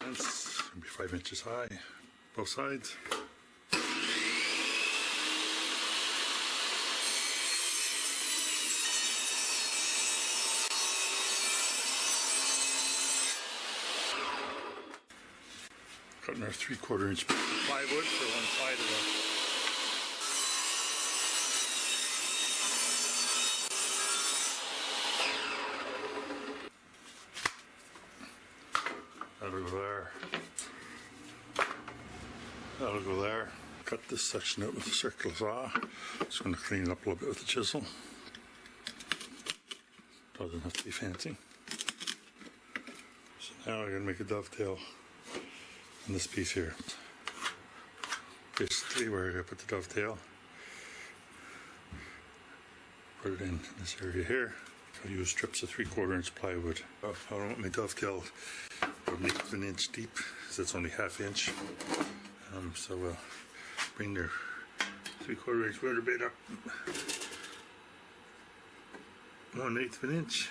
It's going to be 5 inches high, both sides. Cutting our 3/4 inch plywood for one side of the. That'll go there. That'll go there. Cut this section out with a circular saw. Just going to clean it up a little bit with the chisel. Doesn't have to be fancy. So now I'm going to make a dovetail on this piece here. Basically where I put the dovetail, put it in this area here. I'll use strips of 3/4 inch plywood. I don't want my dovetail from 1/8 inch deep, because it's only 1/2 inch. So we'll bring their 3/4 inch winter bait up 1/8 inch.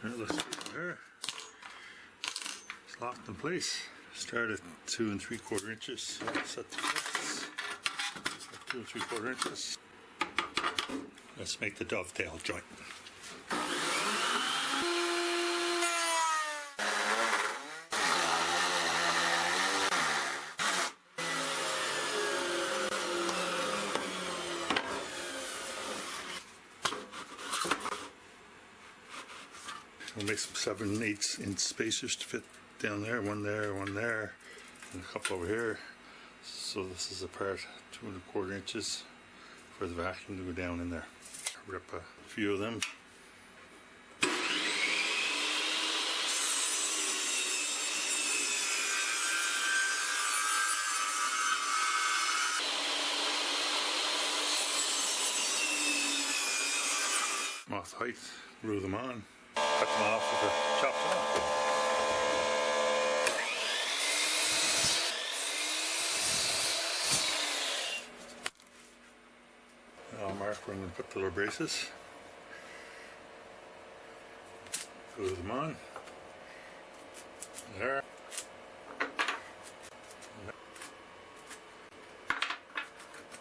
Let's go there. It's locked in place. Start at 2 3/4 inches. Set the fix at 2 3/4 inches. Let's make the dovetail joint. We'll make some 7/8 inch spacers to fit down there, one there, and a couple over here. So this is a part 2 1/4 inches for the vacuum to go down in there. Rip a few of them. Off the height, glue them on. Cut them off with a chop saw. I'll mark where I'm going to put the little braces. Glue them on. There.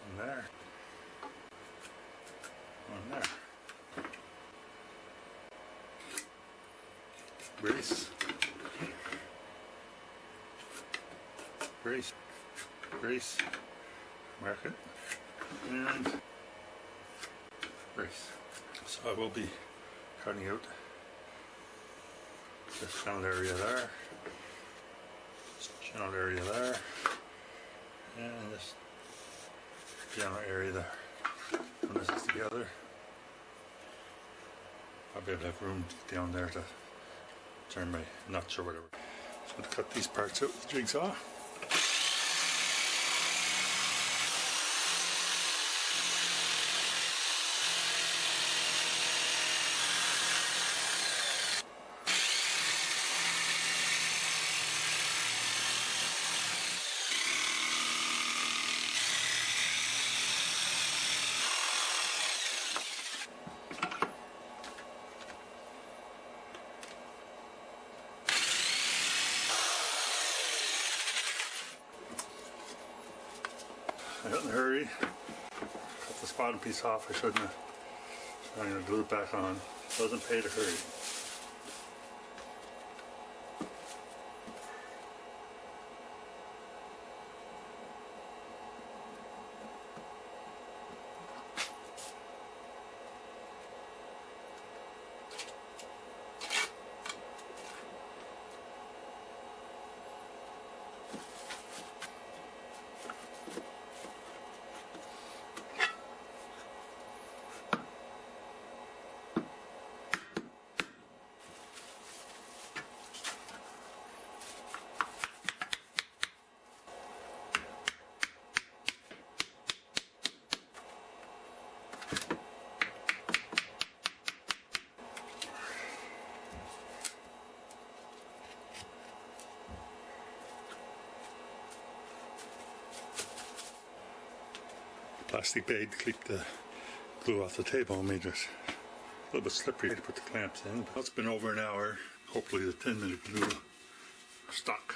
And there. On there. Brace, brace, brace, mark it, and brace. So I will be cutting out this channel area there, this channel area there, and this channel area there. When this is together, I'll be able to have room down there to turn my nuts or whatever. Just going to cut these parts out with the jigsaw. I got in a hurry, cut this bottom piece off. I shouldn't have. So I'm going to glue it back on. Doesn't pay to hurry. Plastic bag to keep the glue off the table made it little bit slippery to put the clamps in. But it's been over an hour. Hopefully the 10-minute glue stuck.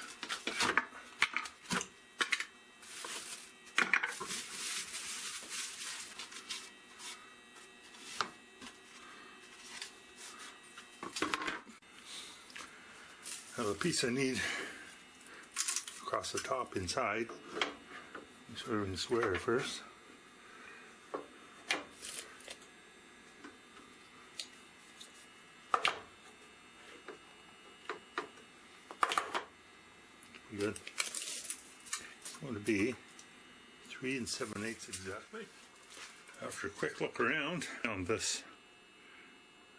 Now the piece I need across the top inside, make sure everything's square first. Good. It's going to be 3 7/8 exactly. After a quick look around, found this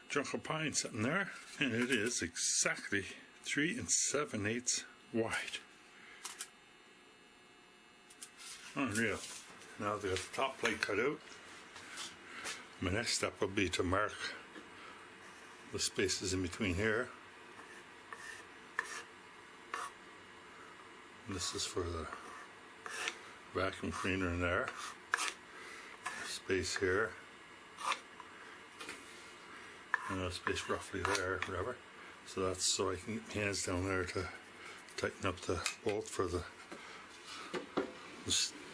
chunk of pine sitting there, and it is exactly 3 7/8 wide. Unreal. Now I've got the top plate cut out. My next step will be to mark the spaces in between here. And this is for the vacuum cleaner in there. Space here. And a space roughly there, whatever. So that's so I can get my hands down there to tighten up the bolt for the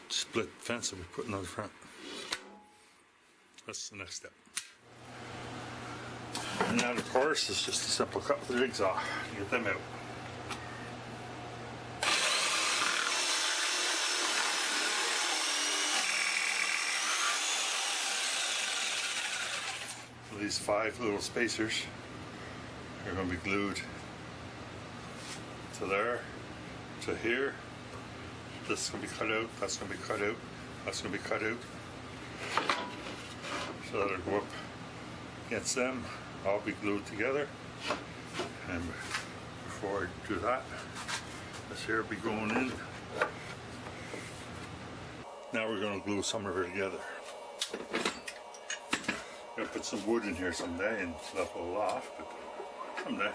split fence that we're putting on the front. That's the next step. And that, of course, is just a simple cut with the jigsaw to get them out. So these 5 little spacers are going to be glued to there, to here. This is going to be cut out, that's going to be cut out, that's going to be cut out. So that'll go up against them, all be glued together. And before I do that, this here will be going in. Now we're going to glue some of it together. I'm going to put some wood in here someday and level it off, but someday.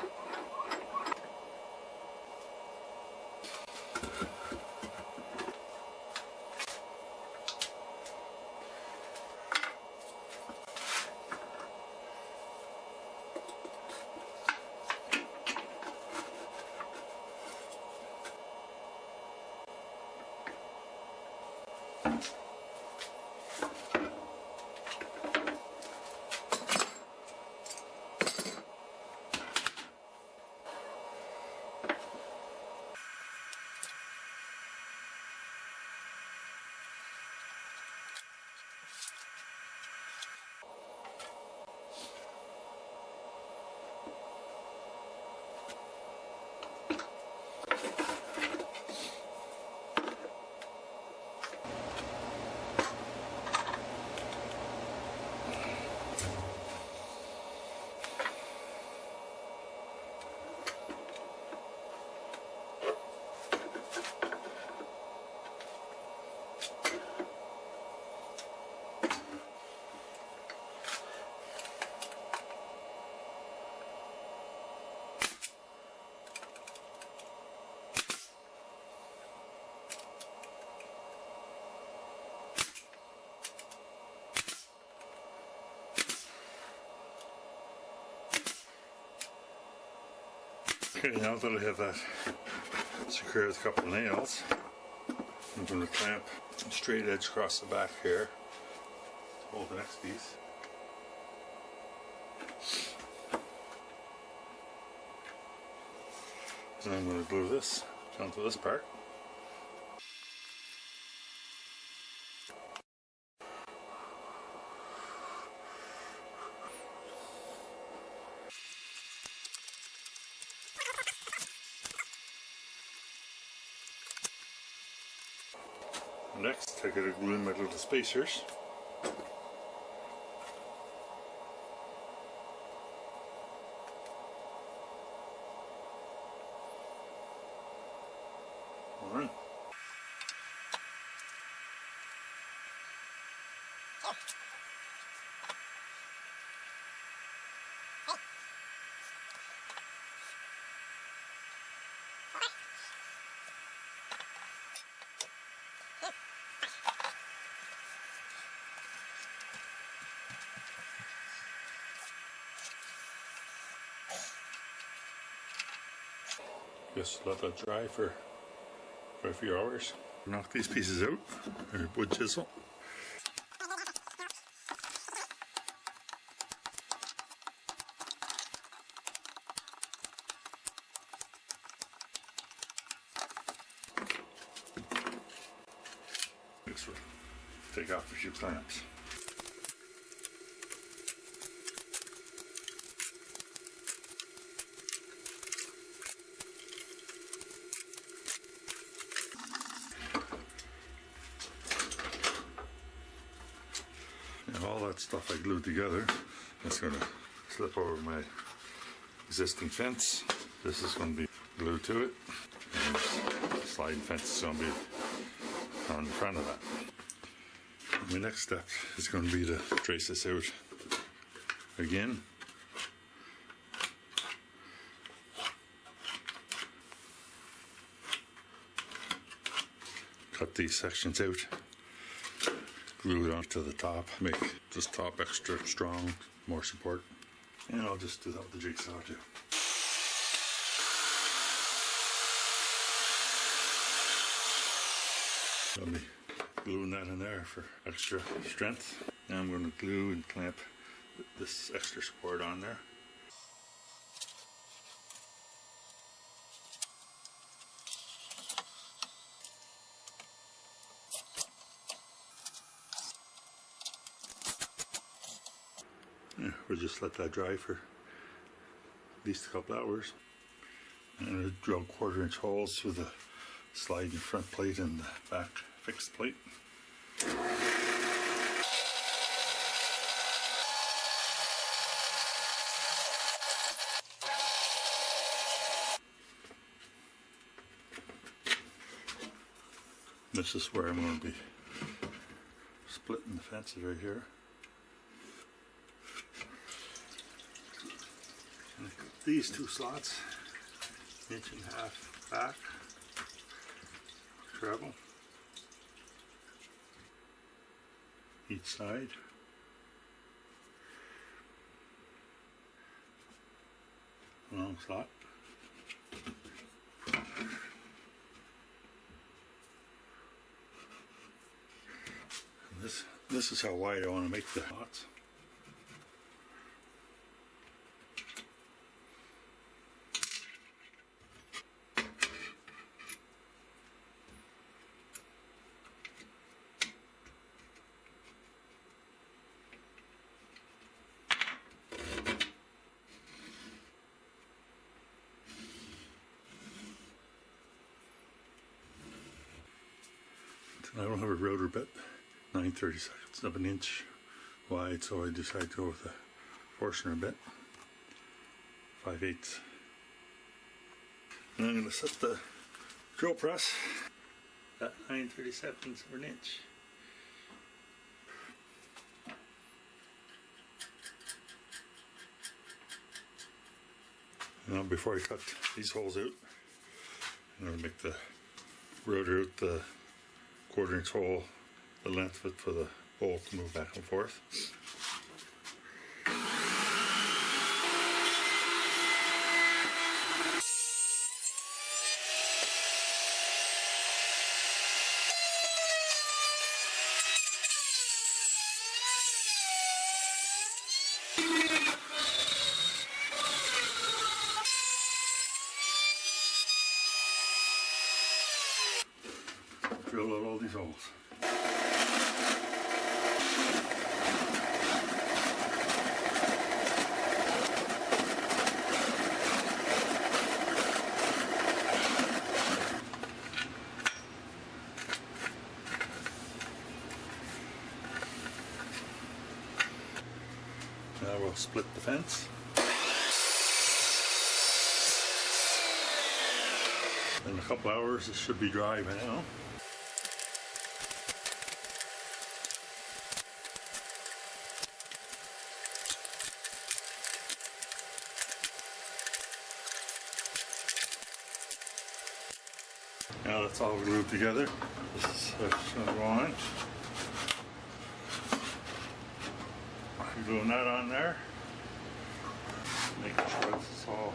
Okay, now that I have that secured with a couple of nails, I'm going to clamp a straight edge across the back here to hold the next piece. And I'm going to glue this onto this part. Next, I gotta glue in my little spacers. Alright. Just let that dry for a few hours. Knock these pieces out, or wood chisel. This will take off a few clamps. And all that stuff I glued together, it's going to slip over my existing fence. This is going to be glued to it, and the sliding fence is going to be on the front of that. My next step is going to be to trace this out again. Cut these sections out, glue it onto the top, make this top extra strong, more support. And I'll just do that with the jigsaw too. I'll be gluing that in there for extra strength. Now I'm going to glue and clamp this extra support on there. Yeah, we'll just let that dry for at least a couple hours. And I'll drill 1/4 inch holes through the sliding front plate and the back fixed plate. This is where I'm going to be splitting the fences right here. And these 2 slots, 1.5 inch back, treble, each side. Long slot. And this is how wide I want to make the slots. I don't have a router bit, 9/32 of an inch wide, so I decided to go with a Forstner bit, 5/8. And I'm going to set the drill press at 9/37 of an inch. Now before I cut these holes out, I'm going to make the router out the 1/4 inch hole, the length of it for the hole to move back and forth. Drill out all these holes. Now we'll split the fence. In a couple hours it should be dry by now. Now that's all glued together. This is how it's going to go on. I'm gluing that on there. Making sure this is all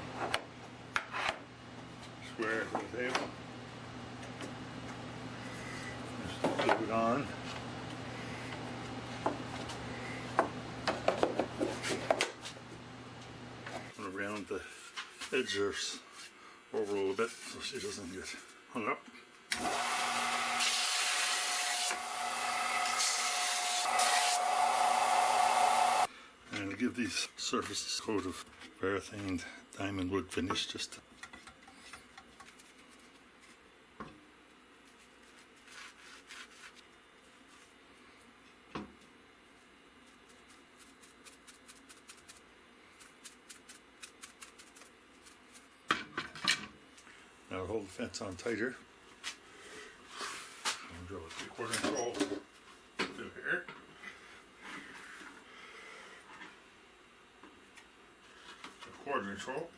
square to the table. Just glue it on. Around the edges over a little bit so she doesn't get hung up. And to give these surfaces a coat of Varathane diamond wood finish just to now hold the fence on tighter. I'll drill a 3/4 inch hole through here. A 1/4 inch hole.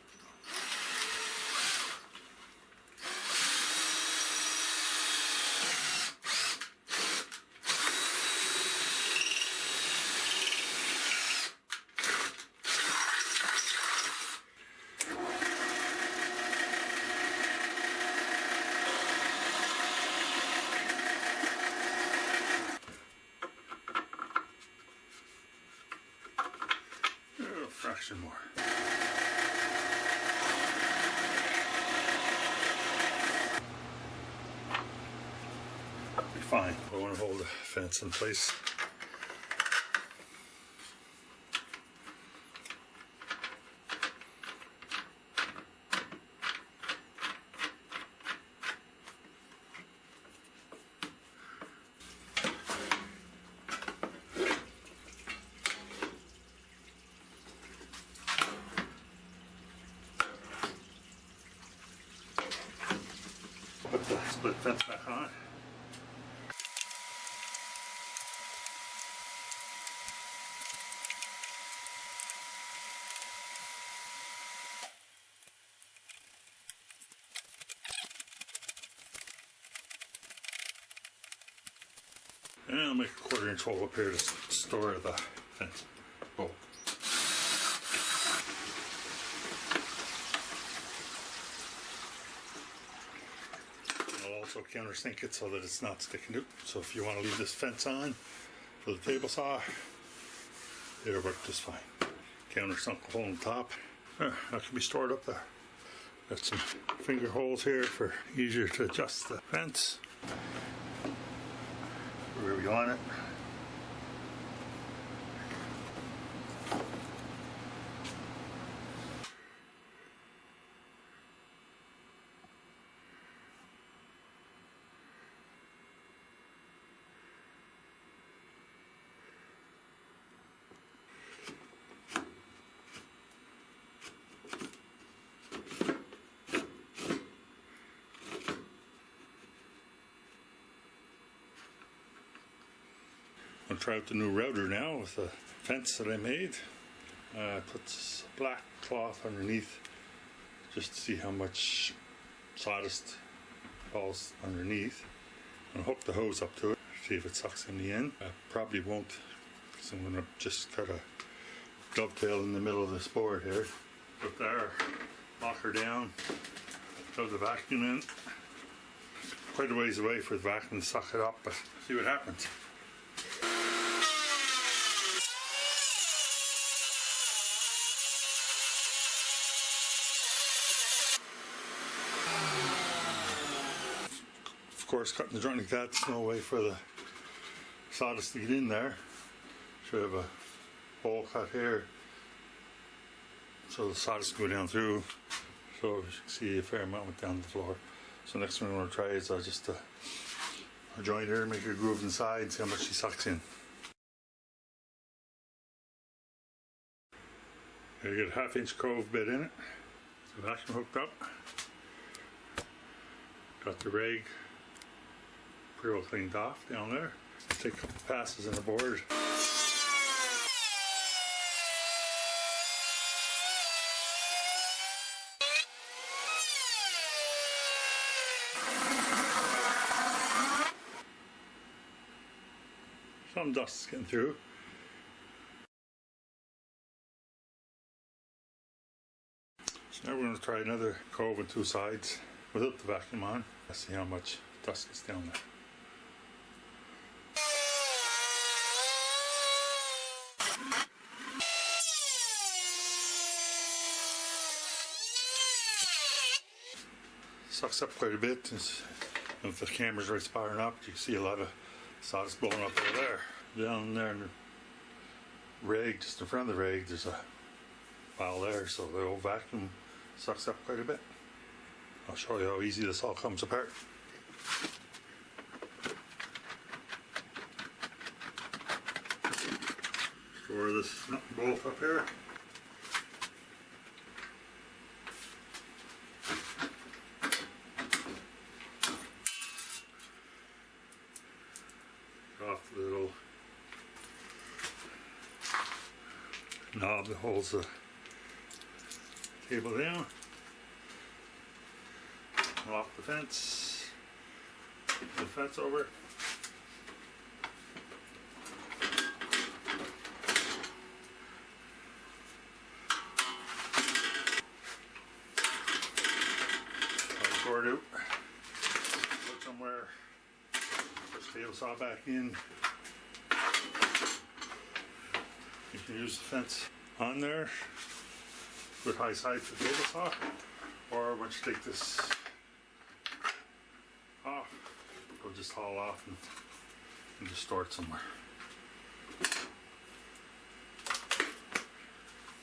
A fraction more. Be fine. I want to hold the fence in place. Put the split fence back on. And I'll make a 1/4 inch hole up here to store the fence bolt. I'll also countersink it so that it's not sticking to. So if you want to leave this fence on for the table saw, it'll work just fine. Countersunk hole on top. That can be stored up there. Got some finger holes here for easier to adjust the fence where we want it. I'll try out the new router now with the fence that I made. I put black cloth underneath just to see how much sawdust falls underneath, and hook the hose up to it, see if it sucks any in. I probably won't, because I'm going to just cut a dovetail in the middle of this board here. Put there, lock her down, throw the vacuum in. Quite a ways away for the vacuum to suck it up, but see what happens. Of course, cutting the joint like that's no way for the sawdust to get in there. Should have a hole cut here so the sawdust can go down through. So as you can see, a fair amount went down the floor. So next one I'm going to try is just a joint here, make a groove inside, see how much she sucks in. Here you get a 1/2 inch cove bit in it. The vacuum hooked up. Got the rag pretty well cleaned off down there. Take a couple passes in the board. Some dust is getting through. So now we're going to try another cove on 2 sides. without the vacuum on. Let's see how much dust is down there. Sucks up quite a bit. If the camera's right firing up, you can see a lot of sawdust blowing up over there. Down there in the rag, just in front of the rag, there's a pile there, so the old vacuum sucks up quite a bit. I'll show you how easy this all comes apart. Store this nut and bolt up here. Off the little knob that holds the table down. Off the fence. The fence over. Cord out. Put somewhere. Put the table saw back in. You can use the fence on there. Good high side for the table saw. Or once you take this off, we'll just haul off and just store it somewhere.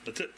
That's it.